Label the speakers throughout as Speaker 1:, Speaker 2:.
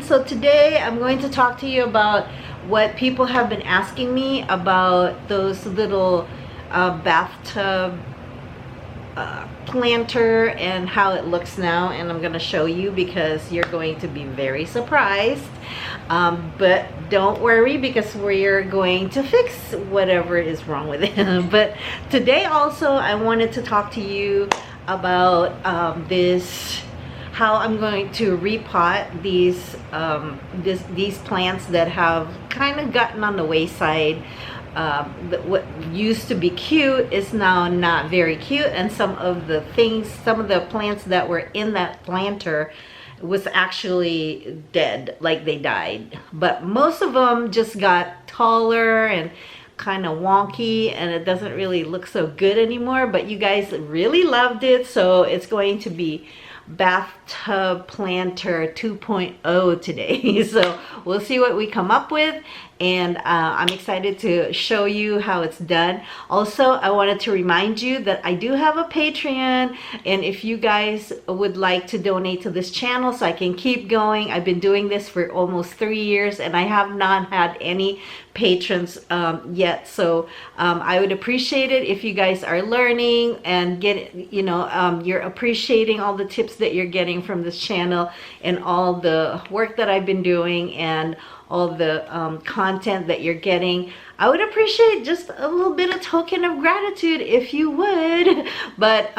Speaker 1: So today I'm going to talk to you about what people have been asking me about those little bathtub planter and how it looks now, and I'm going to show you because you're going to be very surprised. But don't worry, because we're going to fix whatever is wrong with it. But today also I wanted to talk to you about how I'm going to repot these plants that have kind of gotten on the wayside. What used to be cute is now not very cute, and some of the plants that were in that planter was actually dead, like they died. But most of them just got taller and kind of wonky, and it doesn't really look so good anymore. But you guys really loved it, so it's going to be bathtub planter 2.0 today. So we'll see what we come up with, and I'm excited to show you how it's done. Also, I wanted to remind you that I do have a Patreon, and if you guys would like to donate to this channel so I can keep going. I've been doing this for almost 3 years and I have not had any patrons yet, so I would appreciate it if you guys are learning and you're appreciating all the tips that you're getting from this channel and all the work that I've been doing and all the content that you're getting. I would appreciate just a little bit of token of gratitude if you would. But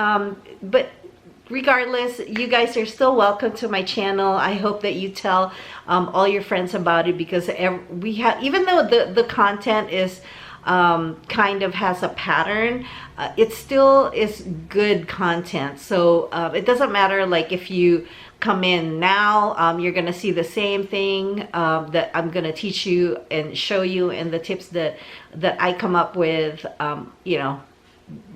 Speaker 1: regardless, you guys are still welcome to my channel. I hope that you tell all your friends about it, because even though the content is kind of has a pattern, it still is good content. So it doesn't matter, like, if you come in now, you're gonna see the same thing that I'm gonna teach you and show you, and the tips that I come up with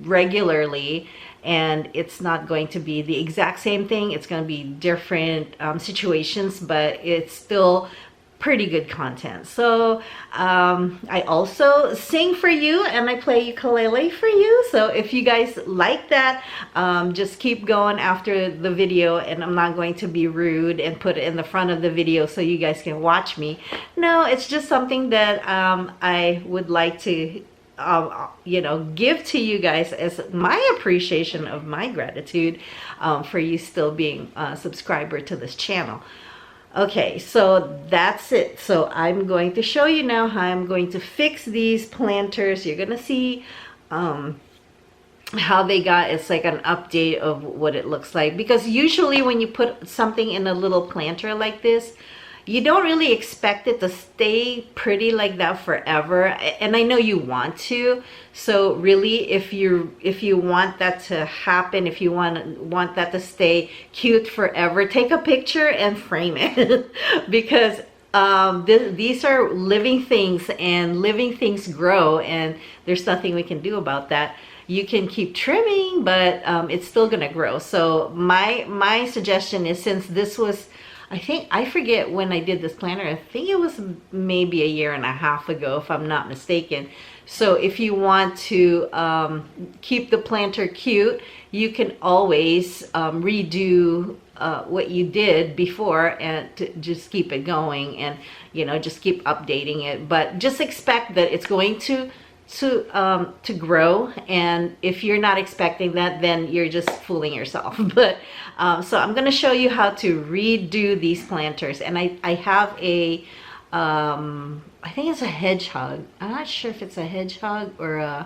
Speaker 1: regularly. And it's not going to be the exact same thing. It's going to be different situations, but it's still pretty good content. So I also sing for you and I play ukulele for you. So if you guys like that, just keep going after the video, and I'm not going to be rude and put it in the front of the video so you guys can watch me. No, it's just something that I would like to give to you guys as my appreciation of my gratitude for you still being a subscriber to this channel. Okay, so that's it. So I'm going to show you now how I'm going to fix these planters. You're gonna see how they got, it's like an update of what it looks like, because usually when you put something in a little planter like this, you don't really expect it to stay pretty like that forever, and I know you want to. So really, if you want that to happen, if you want that to stay cute forever, take a picture and frame it because these are living things, and living things grow, and there's nothing we can do about that. You can keep trimming, but it's still gonna grow. So my suggestion is, since this was, I forget when I did this planter. I think it was maybe 1.5 years ago, if I'm not mistaken. So if you want to keep the planter cute, you can always redo what you did before, and to just keep it going, and just keep updating it. But just expect that it's going to grow, and if you're not expecting that, then you're just fooling yourself. But so I'm going to show you how to redo these planters, and I have a I think it's a hedgehog. I'm not sure if it's a hedgehog or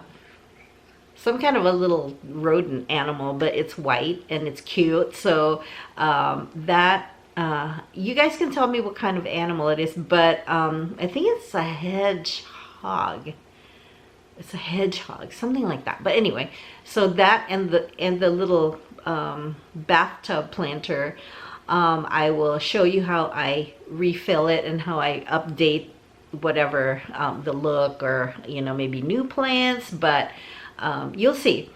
Speaker 1: some kind of a little rodent animal, but it's white and it's cute. So you guys can tell me what kind of animal it is, but I think it's a hedgehog. It's a hedgehog, something like that. But anyway, so that and the little bathtub planter, I will show you how I refill it and how I update whatever the look, or maybe new plants, but you'll see.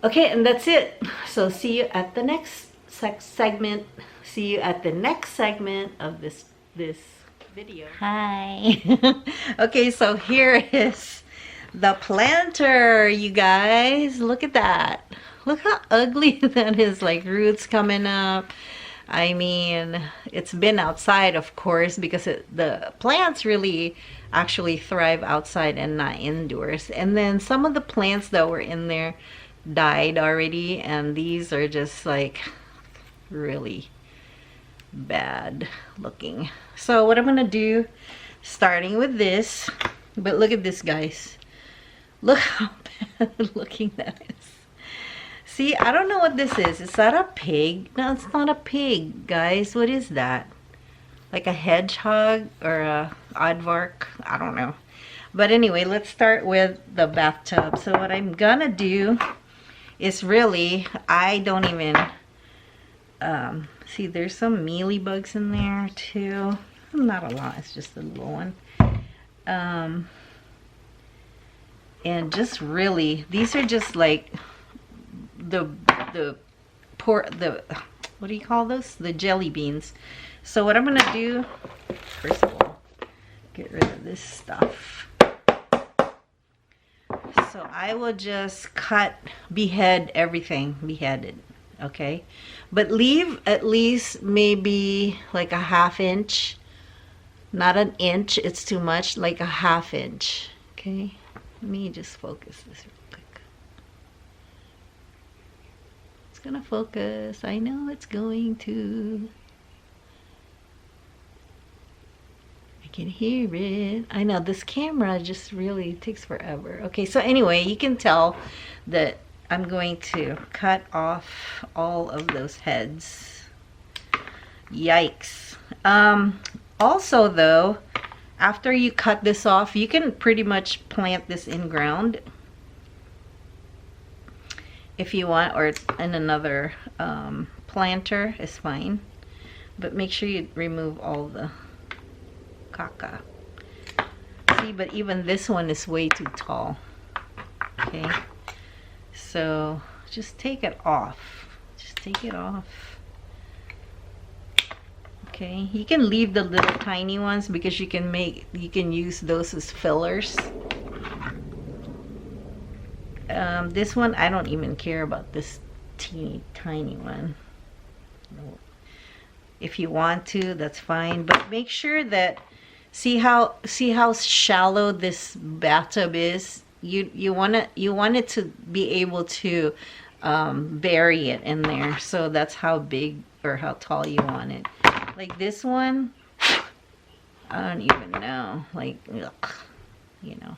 Speaker 1: Okay, and that's it. So see you at the next segment. See you at the next segment of this video. Hi. Okay, so here is the planter, you guys. Look at that. Look how ugly that is, like roots coming up. I mean, it's been outside, of course, because the plants really actually thrive outside and not indoors. And then some of the plants that were in there died already, and these are just like really bad looking. So what I'm gonna do, starting with this, but look at this, guys. Look how bad looking that is. See, I don't know what this is. Is that a pig? No, it's not a pig, guys. What is that? Like a hedgehog or a aardvark? I don't know. But anyway, let's start with the bathtub. So what I'm gonna do is really, I don't even, see, there's some mealybugs in there too. Not a lot, it's just a little one. And just really, these are just like the what do you call those? The jelly beans. So what I'm gonna do, first of all, get rid of this stuff. So I will just behead everything, beheaded, okay? But leave at least maybe like a 1/2 inch, not an inch, it's too much, like a 1/2 inch, okay? Let me just focus this real quick. It's gonna focus, I know it's going to. I can hear it. I know this camera just really takes forever. Okay, so anyway, you can tell that I'm going to cut off all of those heads. Yikes. Also though, after you cut this off, you can pretty much plant this in ground if you want, or in another planter is fine. But make sure you remove all the caca. See, but even this one is way too tall. Okay, so just take it off. Just take it off. Okay, you can leave the little tiny ones because you can use those as fillers. This one, I don't even care about this teeny tiny one. If you want to, that's fine, but make sure that, see how shallow this bathtub is. You want it to be able to bury it in there. So that's how big or how tall you want it. Like this one, I don't even know, like, ugh, you know.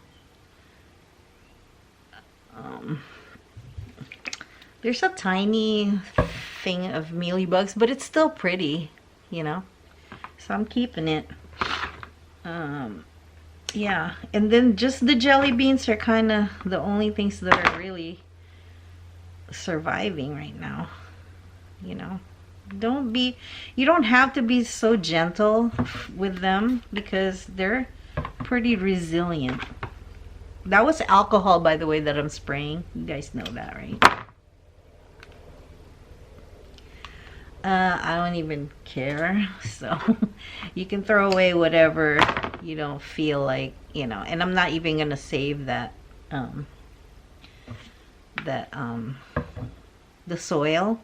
Speaker 1: There's a tiny thing of mealybugs, but it's still pretty, you know. So I'm keeping it. Yeah, and then just the jelly beans are kind of the only things that are really surviving right now, you know. You don't have to be so gentle with them because they're pretty resilient. That was alcohol, by the way, that I'm spraying. You guys know that, right? I don't even care. So you can throw away whatever you don't feel like, you know. And I'm not even gonna save that the soil,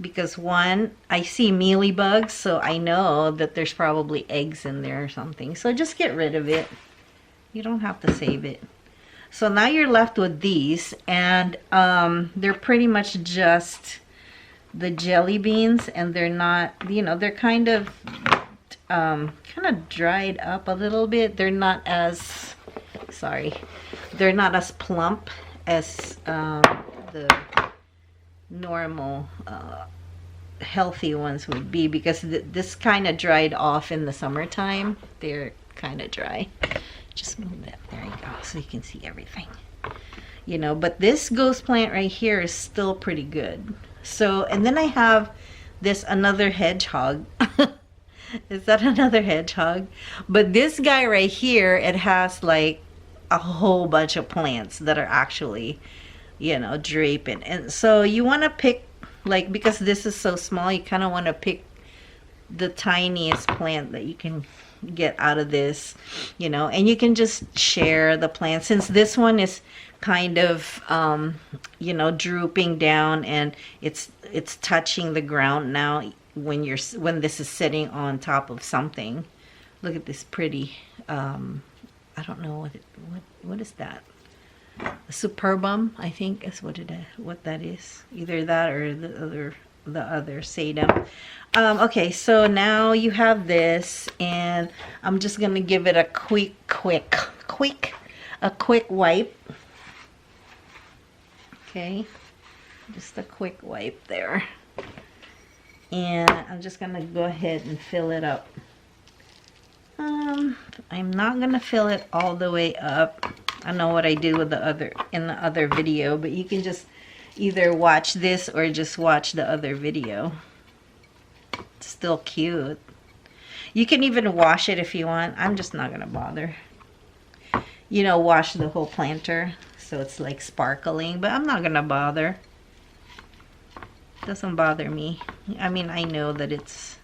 Speaker 1: because one, I see mealybugs, so I know that there's probably eggs in there or something. So just get rid of it. You don't have to save it. So now you're left with these, and they're pretty much just the jelly beans, and they're not, you know, they're kind of dried up a little bit. They're not as, sorry, they're not as plump as the normal healthy ones would be, because this kind of dried off in the summertime. They're kind of dry. Just move that, there you go, so you can see everything, you know. But this ghost plant right here is still pretty good. So, and then I have this another hedgehog. Is that another hedgehog? But this guy right here, it has like a whole bunch of plants that are actually, you know, draping. And so you want to pick, like, because this is so small, you kind of want to pick the tiniest plant that you can get out of this, you know. And you can just share the plant, since this one is kind of you know, drooping down and it's touching the ground now. when this is sitting on top of something. Look at this pretty, I don't know what is that? A superbum, I think is what that is. Either that or the other sedum. Okay, so now you have this, and I'm just gonna give it a quick wipe. Okay, just a quick wipe there, and I'm just gonna go ahead and fill it up. I'm not gonna fill it all the way up. I know what I did with in the other video, but you can just either watch this or just watch the other video. It's still cute. You can even wash it if you want. I'm just not gonna bother. You know, wash the whole planter so it's like sparkling, but I'm not gonna bother. Doesn't bother me. I mean, I know that it's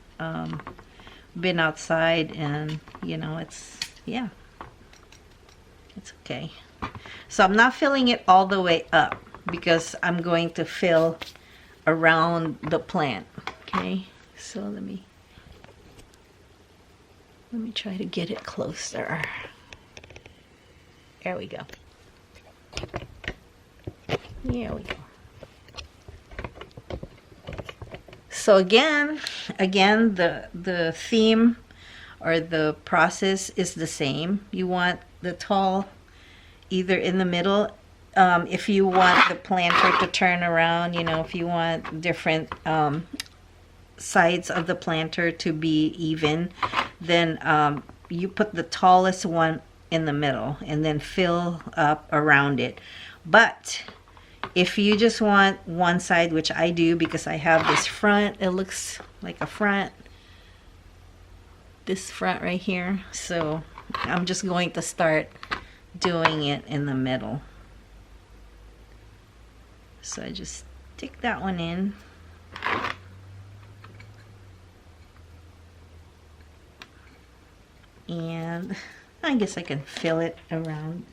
Speaker 1: been outside, and you know, it's okay. So I'm not filling it all the way up because I'm going to fill around the plant. Okay, so let me try to get it closer. There we go. There we go. So again, the theme or the process is the same. You want the tall either in the middle. If you want the planter to turn around, you know, if you want different sides of the planter to be even, then you put the tallest one in the middle and then fill up around it. But if you just want one side, which I do because I have this front, it looks like a front, this front right here, so I'm just going to start doing it in the middle. So I just stick that one in. And I guess I can fill it around.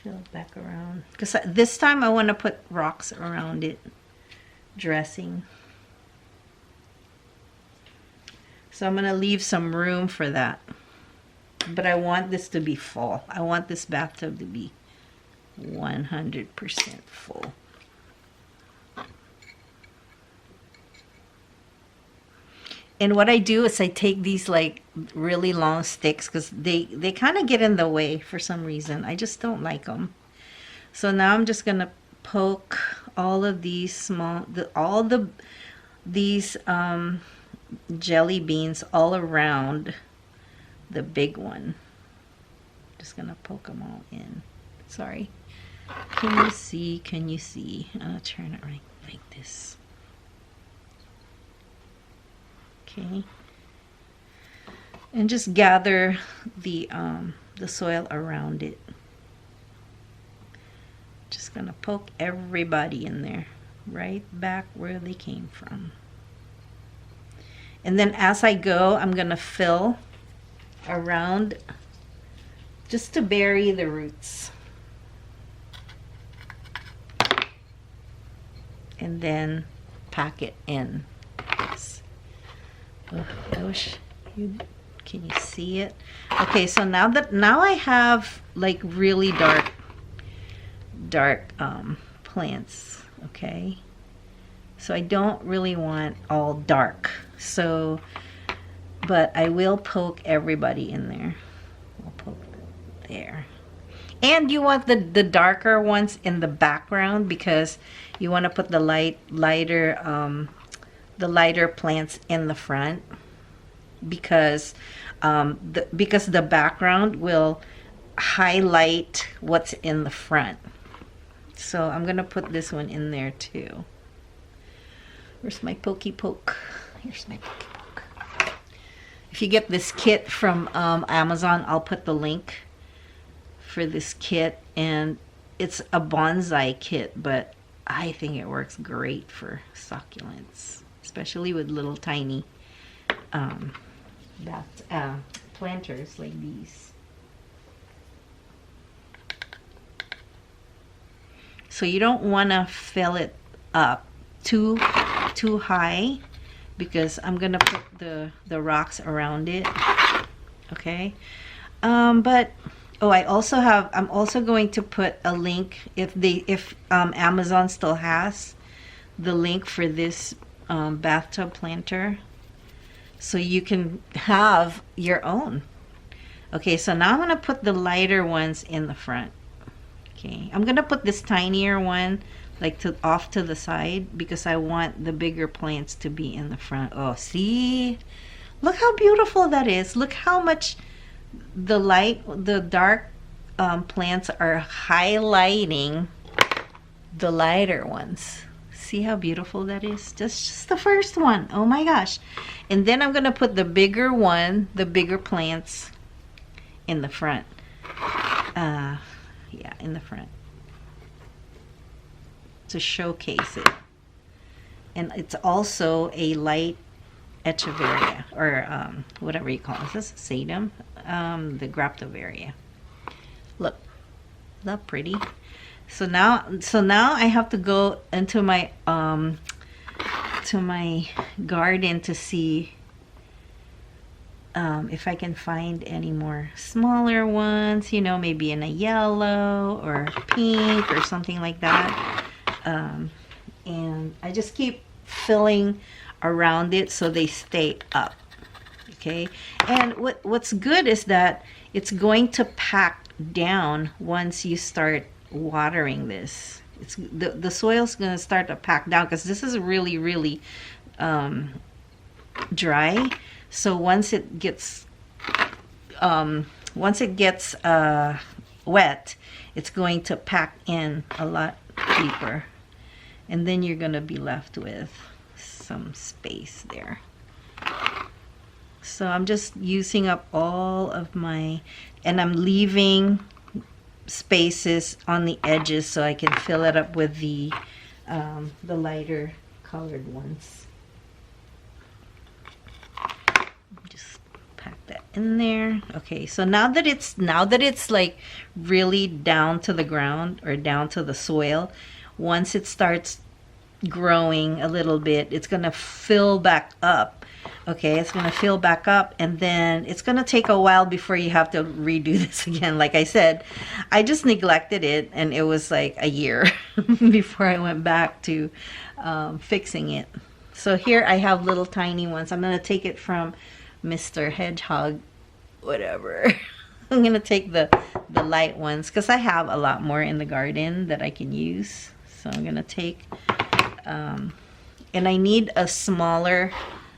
Speaker 1: Fill it back around. Because this time I want to put rocks around it. Dressing. So I'm going to leave some room for that. But I want this to be full. I want this bathtub to be 100% full. And what I do is I take these like really long sticks because they kind of get in the way for some reason. I just don't like them. So now I'm just gonna poke all of these these jelly beans all around the big one. Just gonna poke them all in. Sorry. Can you see? Can you see? I'll turn it right like this. Okay, and just gather the soil around it. Just gonna poke everybody in there, right back where they came from. And then as I go, I'm gonna fill around just to bury the roots. And then pack it in. Oh, I wish you can you see it? Okay, so now I have like really dark plants, okay? So I don't really want all dark. So but I will poke everybody in there. I'll poke there. And you want the darker ones in the background because you want to put the lighter plants in the front because the background will highlight what's in the front. So I'm gonna put this one in there too. Where's my pokey poke? Here's my pokey poke. If you get this kit from Amazon, I'll put the link for this kit, and it's a bonsai kit, but I think it works great for succulents, especially with little tiny planters like these. So you don't want to fill it up too high because I'm gonna put the rocks around it. Okay. But oh, I'm also going to put a link if Amazon still has the link for this bathtub planter, so you can have your own. Okay, so now I'm gonna put the lighter ones in the front. Okay, I'm gonna put this tinier one like off to the side because I want the bigger plants to be in the front. Oh, see, look how beautiful that is. Look how much the dark plants are highlighting the lighter ones. See how beautiful that is? Just the first one. Oh my gosh. And then I'm gonna put the bigger one, the bigger plants in the front. Yeah, in the front to showcase it. And it's also a light echeveria, or whatever you call it. This is sedum, the graptoveria. Look, isn't that pretty? So now I have to go into my garden to see if I can find any more smaller ones, you know, maybe in a yellow or pink or something like that. And I just keep filling around it so they stay up. Okay, and what's good is that it's going to pack down once you start watering this. It's the soil's going to start to pack down because this is really dry. So once it gets wet, it's going to pack in a lot deeper, and then you're going to be left with some space there. So I'm just using up all of my, and I'm leaving spaces on the edges so I can fill it up with the lighter colored ones. Just pack that in there. Okay, so now that it's like really down to the ground or down to the soil, once it starts growing a little bit, it's gonna fill back up. Okay, it's gonna fill back up, and then it's gonna take a while before you have to redo this again. Like I said, I just neglected it, and it was like a year before I went back to fixing it. So here I have little tiny ones. I'm gonna take it from Mr. Hedgehog, whatever. I'm gonna take the light ones because I have a lot more in the garden that I can use. So I'm gonna take, and I need a smaller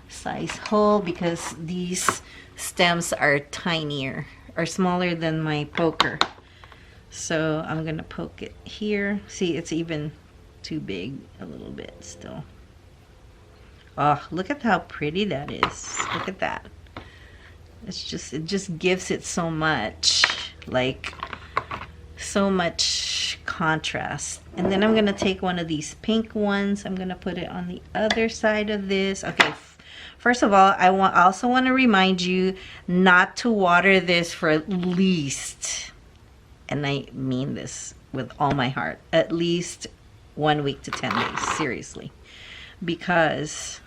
Speaker 1: size hole because these stems are tinier or smaller than my poker. So I'm gonna poke it here. See, it's even too big a little bit still. Oh, look at how pretty that is. Look at that. It just gives it so much, like so much contrast. And then I'm gonna take one of these pink ones. I'm gonna put it on the other side of this. Okay, first of all, I also want to remind you not to water this for at least, and I mean this with all my heart, at least 1 week to 10 days, seriously, because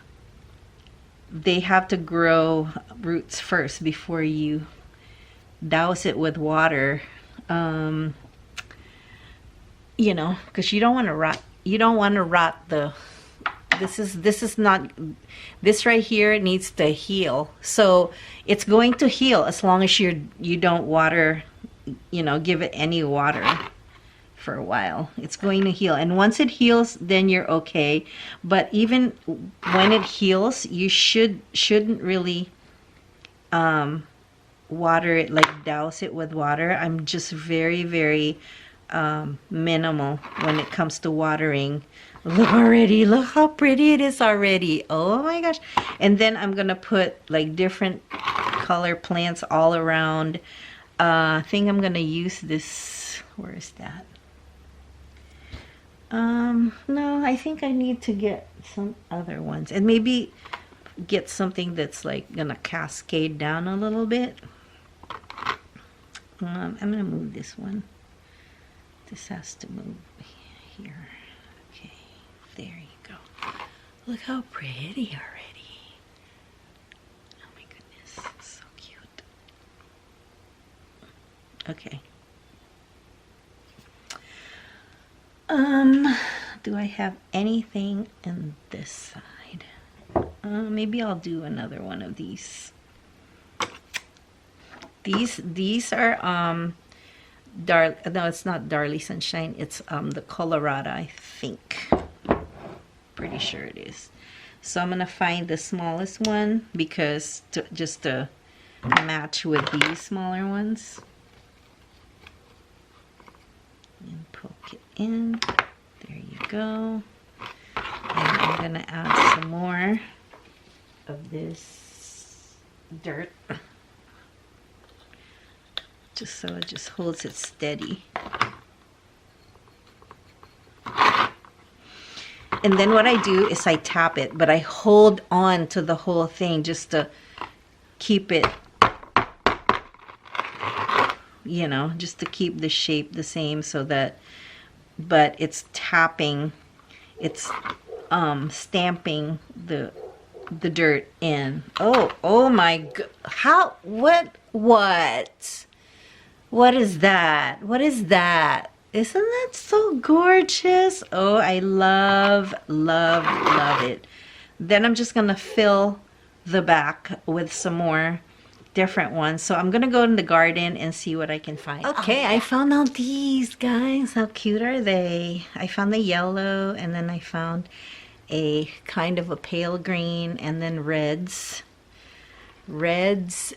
Speaker 1: they have to grow roots first before you douse it with water. You know, because you don't want to rot. You don't want to rot the. This is not. This right here needs to heal. So it's going to heal as long as you don't water. You know, give it any water for a while. It's going to heal, and once it heals, then you're okay. But even when it heals, you shouldn't really water it, like douse it with water. I'm just very minimal when it comes to watering. Look already, look how pretty it is already. Oh my gosh. And then I'm gonna put like different color plants all around. I think I'm gonna use this. Where is that? No, I think I need to get some other ones, and maybe get something that's like gonna cascade down a little bit. I'm gonna move this one. This has to move here. Okay, there you go. Look how pretty already. Okay. Do I have anything in this side? Maybe I'll do another one of these. These are no, it's not Darly Sunshine. It's the Colorado, I think. Pretty sure it is. So I'm gonna find the smallest one because just to match with these smaller ones. And poke it in. There you go. And I'm gonna add some more of this dirt. Just so it just holds it steady. And then what I do is I tap it, but I hold on to the whole thing just to keep it, you know, just to keep the shape the same so that, but it's tapping, it's stamping the dirt in. Oh my god. How, what is that? What is that? Isn't that so gorgeous? Oh, I love it. Then I'm just gonna fill the back with some more different ones. So I'm gonna go in the garden and see what I can find. Okay, I found out these guys. How cute are they? I found the yellow, and then I found a kind of a pale green, and then reds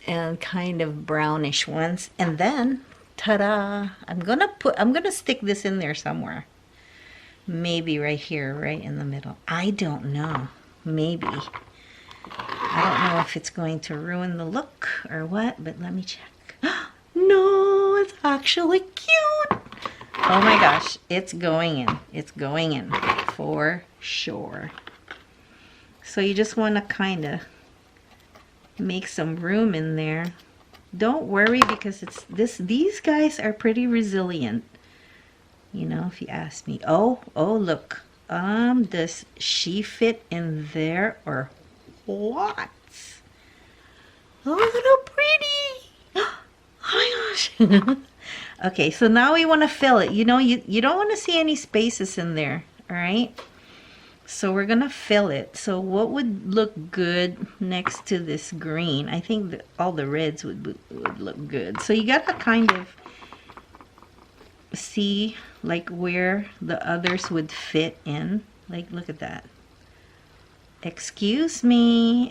Speaker 1: and kind of brownish ones, and then ta-da! I'm gonna stick this in there somewhere. Maybe right here, right in the middle. I don't know. Maybe. I don't know if it's going to ruin the look or what, but let me check. No, it's actually cute. Oh my gosh, it's going in. It's going in for sure. So you just want to kind of make some room in there. Don't worry, because these guys are pretty resilient, you know, if you ask me. Oh look, does she fit in there or what? Oh, how pretty. Oh my gosh. Okay, so now we want to fill it. You know, you don't want to see any spaces in there, all right? So we're gonna fill it. So what would look good next to this green? I think that all the reds would look good. So you gotta kind of see like where the others would fit in. Like, look at that. Excuse me,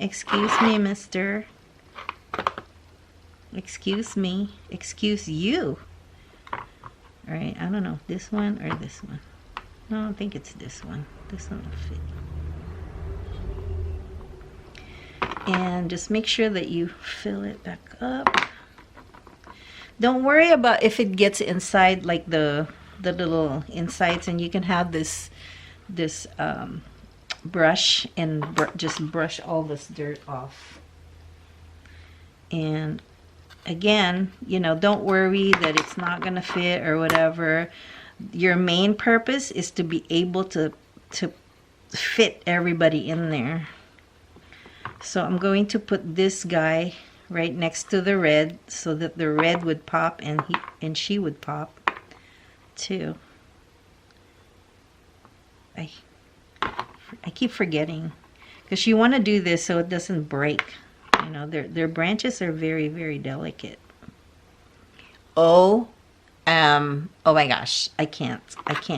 Speaker 1: mister. Excuse me, excuse you. All right, I don't know, this one or this one. No, I think it's this one. This one will fit. And just make sure that you fill it back up. Don't worry about if it gets inside, like the little insides, and you can have this brush and just brush all this dirt off. And again, you know, don't worry that it's not gonna fit or whatever. Your main purpose is to be able to fit everybody in there. So I'm going to put this guy right next to the red so that the red would pop and she would pop too. I keep forgetting, because you want to do this so it doesn't break. You know, their branches are very, very delicate. Oh my gosh, I can't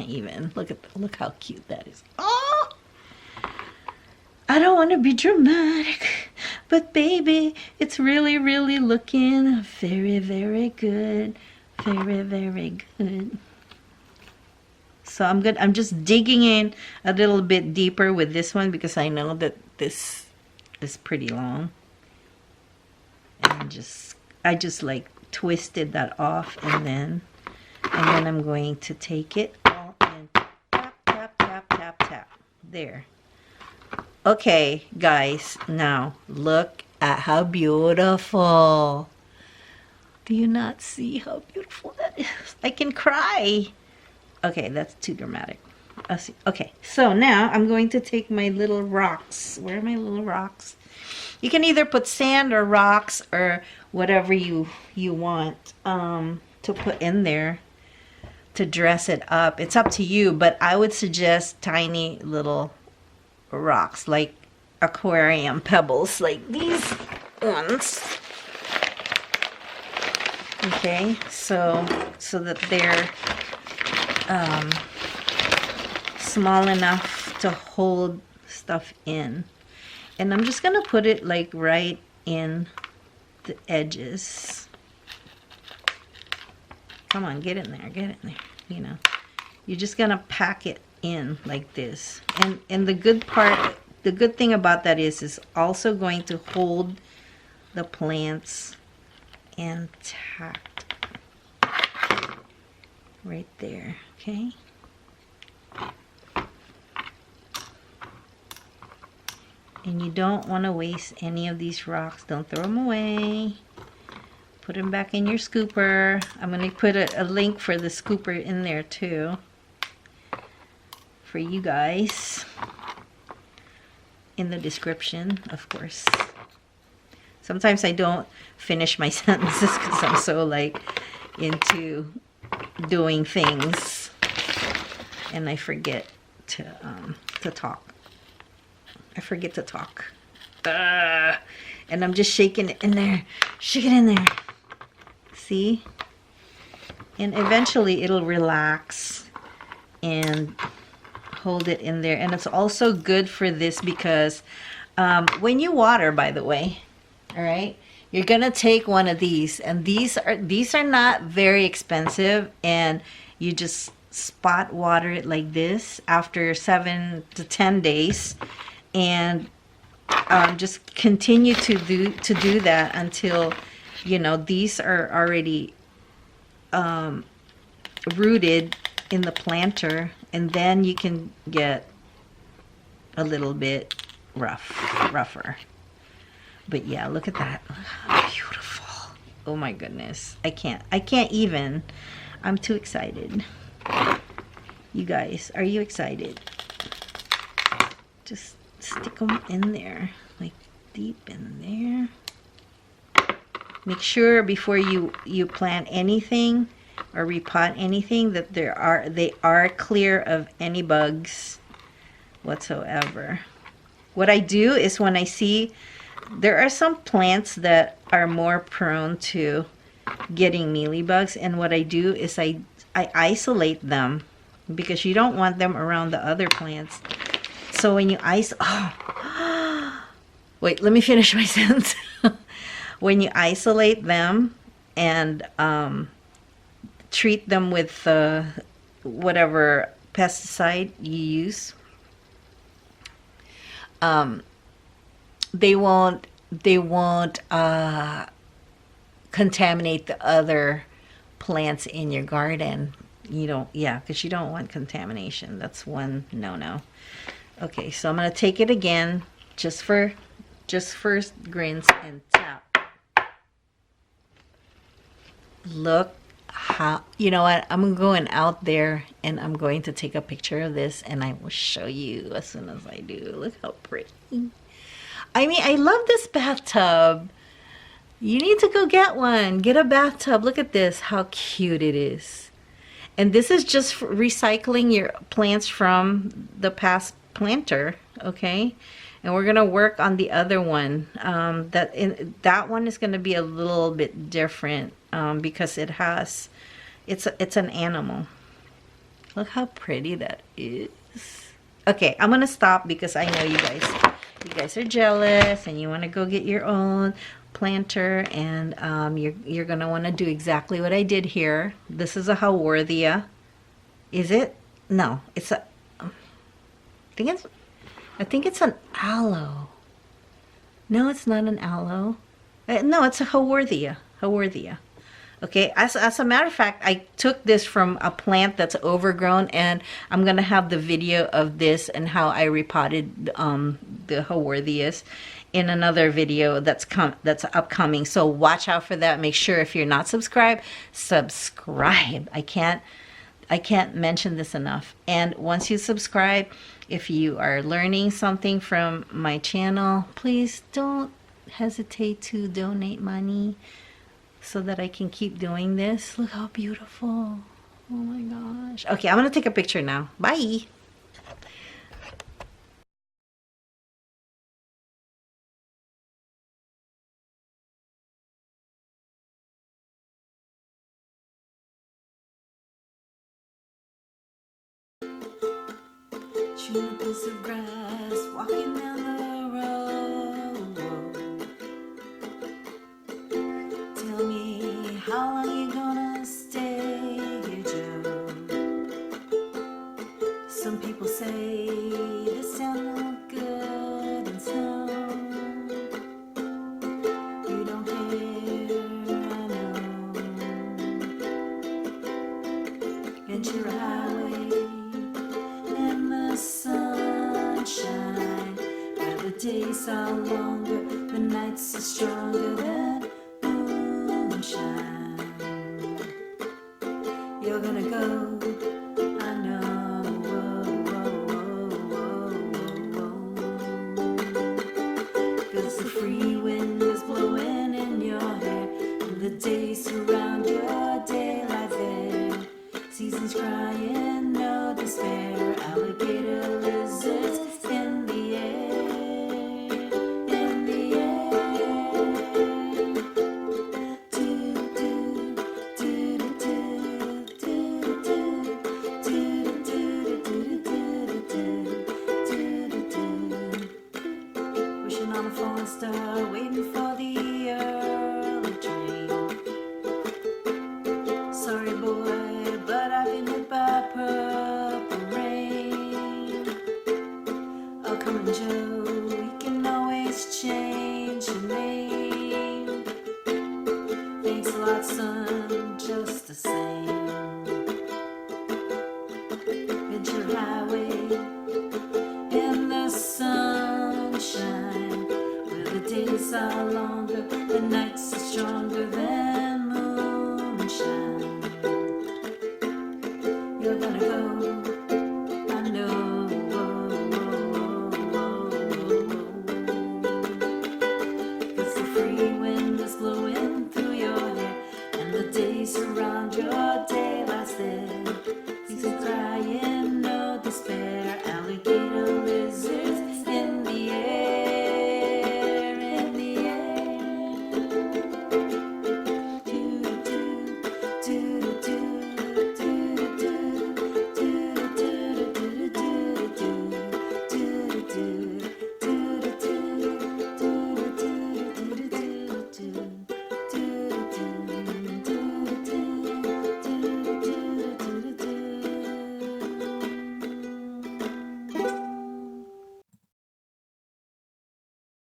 Speaker 1: even look how cute that is. Oh, I don't want to be dramatic, but baby, it's really, really looking very, very good. Very, very good. So I'm just digging in a little bit deeper with this one, because I know that this is pretty long. And I just like twisted that off, and then I'm going to take it all and tap, tap, tap, tap, tap. There. Okay, guys, now look at how beautiful. Do you not see how beautiful that is? I can cry. Okay, that's too dramatic. Okay, so now I'm going to take my little rocks. Where are my little rocks? You can either put sand or rocks or whatever you want. to put in there to dress it up. It's up to you, but I would suggest tiny little rocks, like aquarium pebbles, like these ones. Okay, so that they're small enough to hold stuff in. And I'm just gonna put it like right in the edges. Come on, get in there, get in there. You know, you're just gonna pack it in like this. And the good part, the good thing about that is also going to hold the plants intact. Right there, okay? And you don't want to waste any of these rocks. Don't throw them away. Put them back in your scooper. I'm going to put a link for the scooper in there too, for you guys, in the description, of course. Sometimes I don't finish my sentences because I'm so like into doing things and I forget to talk. I forget to talk. And I'm just shaking it in there. Shake it in there. See? And eventually it'll relax and hold it in there. And it's also good for this because when you water, by the way, all right, you're gonna take one of these, and these are not very expensive, and you just spot water it like this after 7 to 10 days. And just continue to do that until, you know, these are already rooted in the planter, and then you can get a little bit rougher. But yeah, look at that. How beautiful. Oh my goodness. I can't even. I'm too excited. You guys, are you excited? Just stick them in there, like deep in there. Make sure before you plant anything or repot anything that they are clear of any bugs whatsoever. What I do is, when I see there are some plants that are more prone to getting mealybugs, and what I do is I isolate them, because you don't want them around the other plants. So when you wait, let me finish my sentence. When you isolate them and treat them with whatever pesticide you use, they won't contaminate the other plants in your garden. You don't, yeah, because you don't want contamination. That's one no. Okay, so I'm gonna take it again, just for grins, and tap. Look how, you know what, I'm going out there and I'm going to take a picture of this, and I will show you as soon as I do. Look how pretty. I mean, I love this bathtub. You need to go get one. Get a bathtub. Look at this, how cute it is. And this is just for recycling your plants from the past planter, okay? And we're gonna work on the other one. That one is gonna be a little bit different because it's an animal. Look how pretty that is. Okay, I'm gonna stop because I know you guys are jealous and you want to go get your own planter, and you're gonna want to do exactly what I did here. This is a Howarthia. Is it? No, it's a. I think it's an aloe. No, it's not an aloe. No, it's a Howarthia. Howarthia. Okay, as a matter of fact, I took this from a plant that's overgrown, and I'm gonna have the video of this and how I repotted the Howarthias in another video that's upcoming. So watch out for that. Make sure, if you're not subscribed, subscribe. I can't mention this enough. And once you subscribe, if you are learning something from my channel, please don't hesitate to donate money. so that I can keep doing this. Look how beautiful. Oh my gosh. Okay, I'm gonna take a picture now. Bye. Chewing a piece of grass, walking down the road. Tell me, how long you gonna stay here, Joe? Some people say this town look good and so you don't care, I know. Ventura Highway and the sunshine, where the days are longer, the nights are stronger than